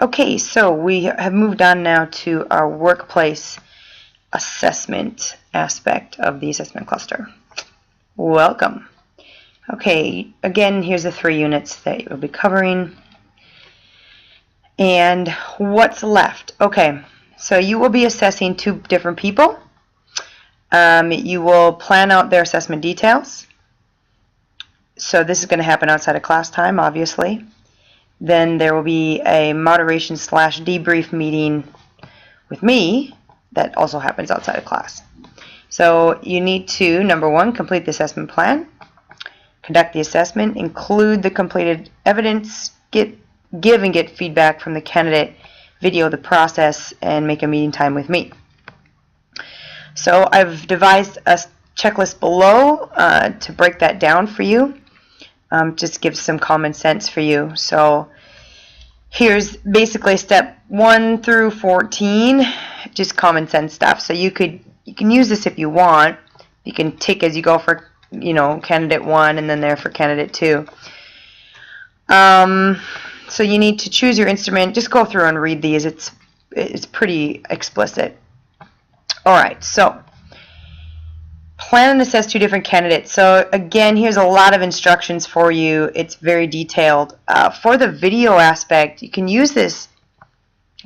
Okay, so we have moved on now to our workplace assessment aspect of the assessment cluster. Welcome. Okay, again, here's the 3 units that you'll be covering. And what's left? Okay, so you will be assessing 2 different people. You will plan out their assessment details. So this is going to happen outside of class time, obviously. Then there will be a moderation / debrief meeting with me that also happens outside of class. So you need to, number 1, complete the assessment plan, conduct the assessment, include the completed evidence, give and get feedback from the candidate, video the process, and make a meeting time with me. So I've devised a checklist below to break that down for you. Just gives some common sense for you. So here's basically step 1 through 14, just common sense stuff. So you can use this if you want. You can tick as you go for candidate 1 and then there for candidate 2. So you need to choose your instrument. Just go through and read these. It's pretty explicit. All right, so plan and assess 2 different candidates. So again, here's a lot of instructions for you. It's very detailed. For the video aspect, you can use this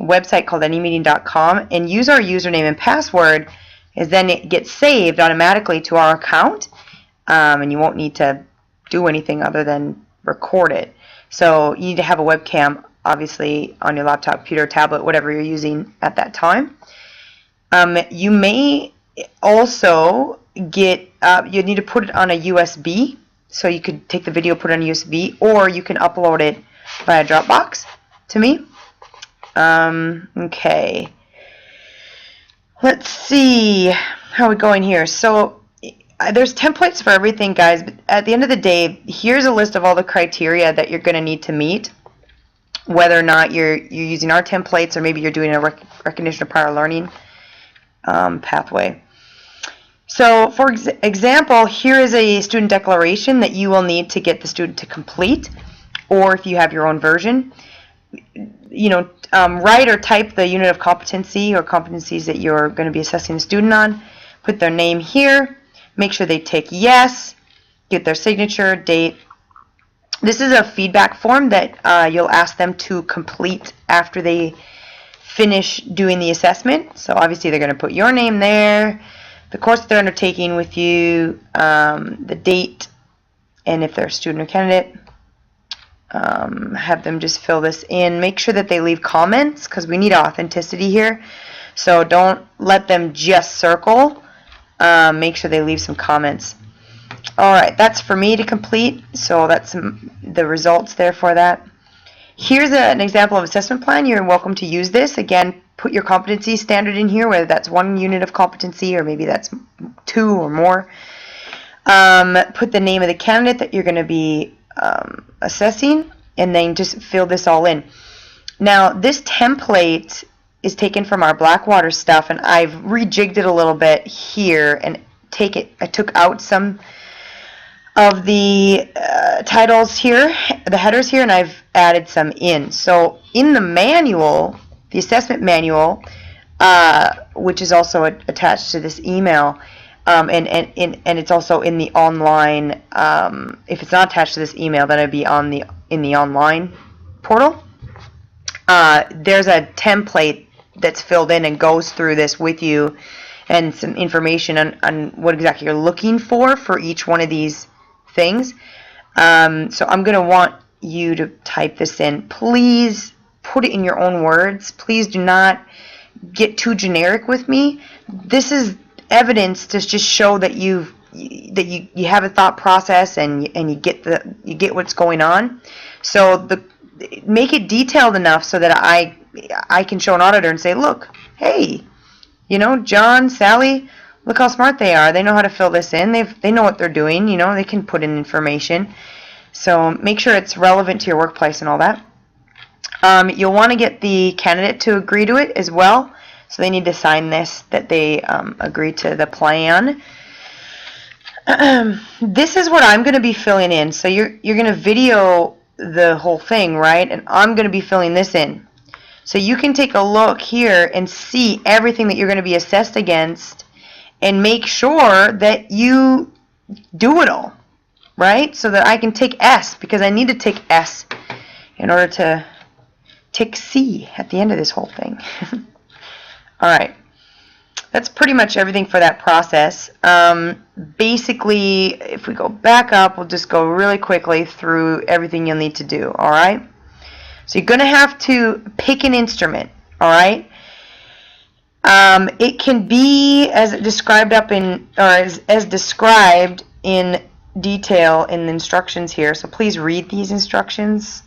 website called anymeeting.com and use our username and password, as then it gets saved automatically to our account, and you won't need to do anything other than record it. So you need to have a webcam, obviously, on your laptop, computer, tablet, whatever you're using at that time. You may also get, you need to put it on a USB, so you could take the video, put it on a USB, or you can upload it via Dropbox to me. Okay, let's see how we're going here. So there's templates for everything, guys, but at the end of the day, here's a list of all the criteria that you're going to need to meet, whether or not you're using our templates or maybe you're doing a recognition of prior learning pathway. So for example, here is a student declaration that you will need to get the student to complete, or if you have your own version, write or type the unit of competency or competencies that you're going to be assessing the student on, put their name here, make sure they tick yes, get their signature, date. This is a feedback form that you'll ask them to complete after they finish doing the assessment. So obviously they're going to put your name there, the course that they're undertaking with you, the date, and if they're a student or candidate, have them just fill this in. Make sure that they leave comments, because we need authenticity here. So don't let them just circle. Make sure they leave some comments. Alright, that's for me to complete, so that's the results there for that. Here's an example of assessment plan. You're welcome to use this. Again, put your competency standard in here, whether that's 1 unit of competency or maybe that's 2 or more. Put the name of the candidate that you're going to be assessing, and then just fill this all in. Now, this template is taken from our Blackwater stuff, and I've rejigged it a little bit here and I took out some of the titles here, the headers here, and I've added some in. So in the manual, the assessment manual, which is also attached to this email, and it's also in the online. If it's not attached to this email, then it'd be in the online portal. There's a template that's filled in and goes through this with you, and some information on what exactly you're looking for each one of these things. So I'm going to want you to type this in. Please put it in your own words. Please do not get too generic with me. This is evidence to just show that you have a thought process and you get what's going on. So make it detailed enough so that I can show an auditor and say, look, hey, John, Sally, look how smart they are. They know how to fill this in. They know what they're doing. They can put in information. So make sure it's relevant to your workplace and all that. You'll want to get the candidate to agree to it as well. So they need to sign this, that they agree to the plan. This is what I'm going to be filling in. So you're going to video the whole thing, right? And I'm going to be filling this in. So you can take a look here and see everything that you're going to be assessed against and make sure that you do it all, right? So that I can take S, because I need to take S in order to take C at the end of this whole thing. Alright, that's pretty much everything for that process. Basically, if we go back up, we'll just go really quickly through everything you'll need to do, alright? So you're going to have to pick an instrument, alright? It can be as described up in, or as described in detail in the instructions here, so please read these instructions.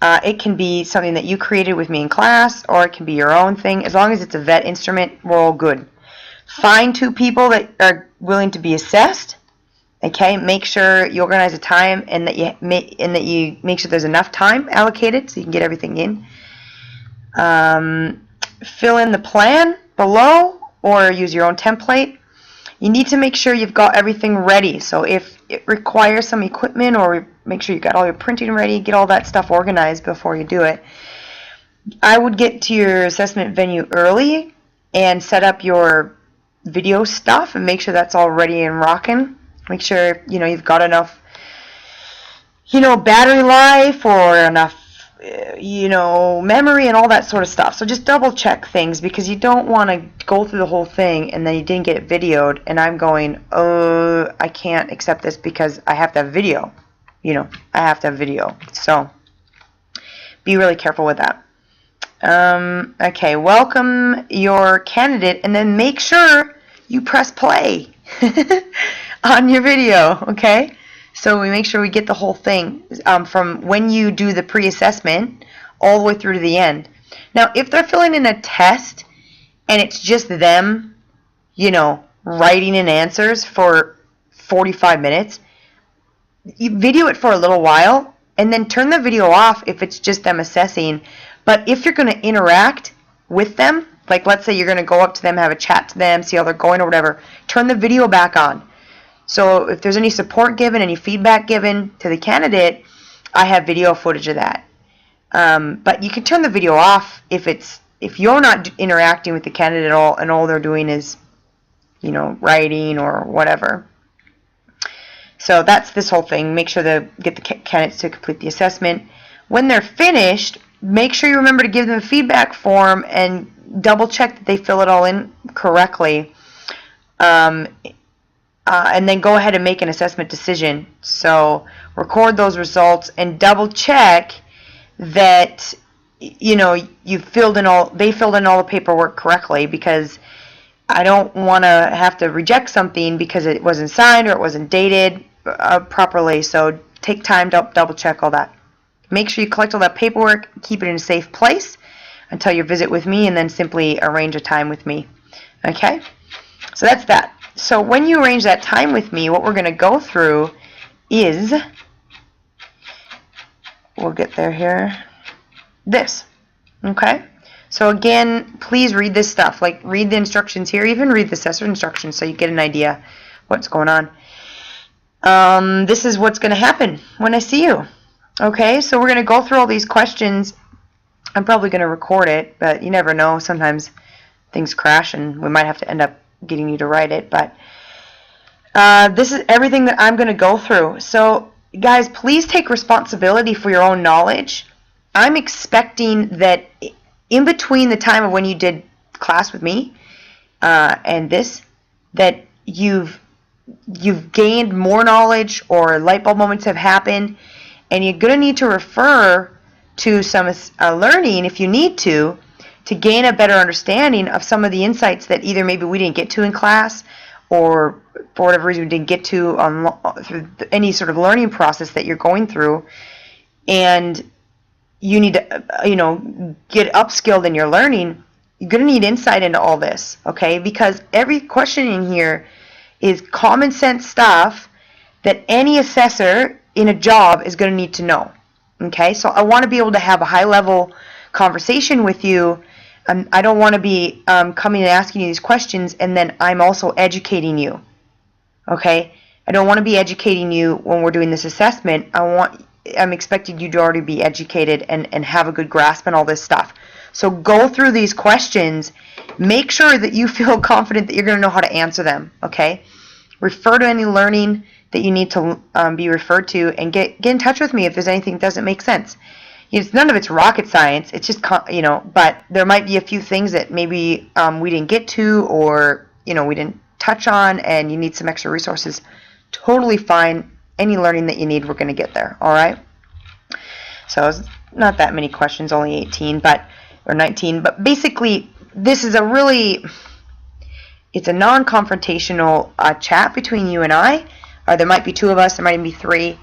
It can be something that you created with me in class, or it can be your own thing. As long as it's a vet instrument, we're all good. Find 2 people that are willing to be assessed. Okay, make sure you organize a time and that you make sure there's enough time allocated so you can get everything in. Fill in the plan below or use your own template. You need to make sure you've got everything ready. So if it requires some equipment, or make sure you got all your printing ready, get all that stuff organized before you do it. I would get to your assessment venue early and set up your video stuff and make sure that's all ready and rocking. Make sure you've got enough battery life or enough memory and all that sort of stuff. So just double check things, because you don't want to go through the whole thing and then you didn't get it videoed and I'm going, oh, I can't accept this because I have to have video. I have to have video. So be really careful with that. Okay, welcome your candidate and then make sure you press play on your video, okay? So we make sure we get the whole thing from when you do the pre-assessment all the way through to the end. Now, if they're filling in a test and it's just them, writing in answers for 45 minutes, you video it for a little while and then turn the video off if it's just them assessing. But if you're going to interact with them, like let's say you're going to go up to them, have a chat to them, see how they're going or whatever, turn the video back on. So if there's any support given, any feedback given to the candidate, I have video footage of that. But you can turn the video off if you're not interacting with the candidate at all and all they're doing is, writing or whatever. So that's this whole thing. Make sure to get the candidates to complete the assessment. When they're finished, make sure you remember to give them a feedback form and double check that they fill it all in correctly. And then go ahead and make an assessment decision. So record those results and double check that they filled in all the paperwork correctly, because I don't want to have to reject something because it wasn't signed or it wasn't dated properly. So take time to double check all that. Make sure you collect all that paperwork, keep it in a safe place until your visit with me, and then simply arrange a time with me. Okay? So that's that. So when you arrange that time with me, what we're going to go through is, we'll get there here, this. Okay? So again, please read this stuff. Like, read the instructions here. Even read the assessor instructions so you get an idea what's going on. This is what's going to happen when I see you. Okay? So we're going to go through all these questions. I'm probably going to record it, but you never know. Sometimes things crash and we might have to end up getting you to write it, but this is everything that I'm going to go through. So guys, please take responsibility for your own knowledge. I'm expecting that in between the time of when you did class with me and this, that you've gained more knowledge or light bulb moments have happened, and you're going to need to refer to some learning if you need to gain a better understanding of some of the insights that either maybe we didn't get to in class, or for whatever reason we didn't get to through any sort of learning process that you're going through, and you need to get upskilled in your learning. You're going to need insight into all this, okay? Because every question in here is common sense stuff that any assessor in a job is going to need to know, okay? So I want to be able to have a high level conversation with you. I don't want to be coming and asking you these questions and then I'm also educating you, okay? I don't want to be educating you when we're doing this assessment. I want I'm expecting you to already be educated and have a good grasp on all this stuff. So go through these questions. Make sure that you feel confident that you're going to know how to answer them, okay? Refer to any learning that you need to be referred to, and get in touch with me if there's anything that doesn't make sense. None of it's rocket science. It's just, but there might be a few things that maybe we didn't get to, or, we didn't touch on, and you need some extra resources. Totally fine. Any learning that you need, we're going to get there, all right? So it's not that many questions, only 18, or 19, but basically this is it's a non-confrontational chat between you and I. There might be two of us, there might even be three,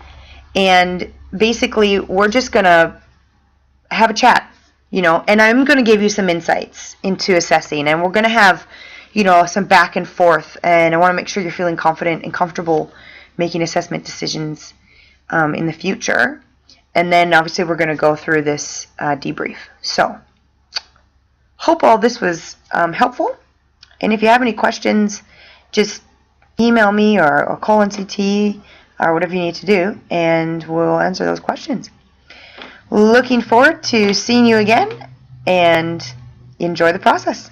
and basically we're just going to have a chat, and I'm going to give you some insights into assessing, and we're going to have, some back and forth, and I want to make sure you're feeling confident and comfortable making assessment decisions in the future. And then obviously we're going to go through this debrief. So hope all this was helpful, and if you have any questions, just email me or call NCT or whatever you need to do, and we'll answer those questions. Looking forward to seeing you again, and enjoy the process.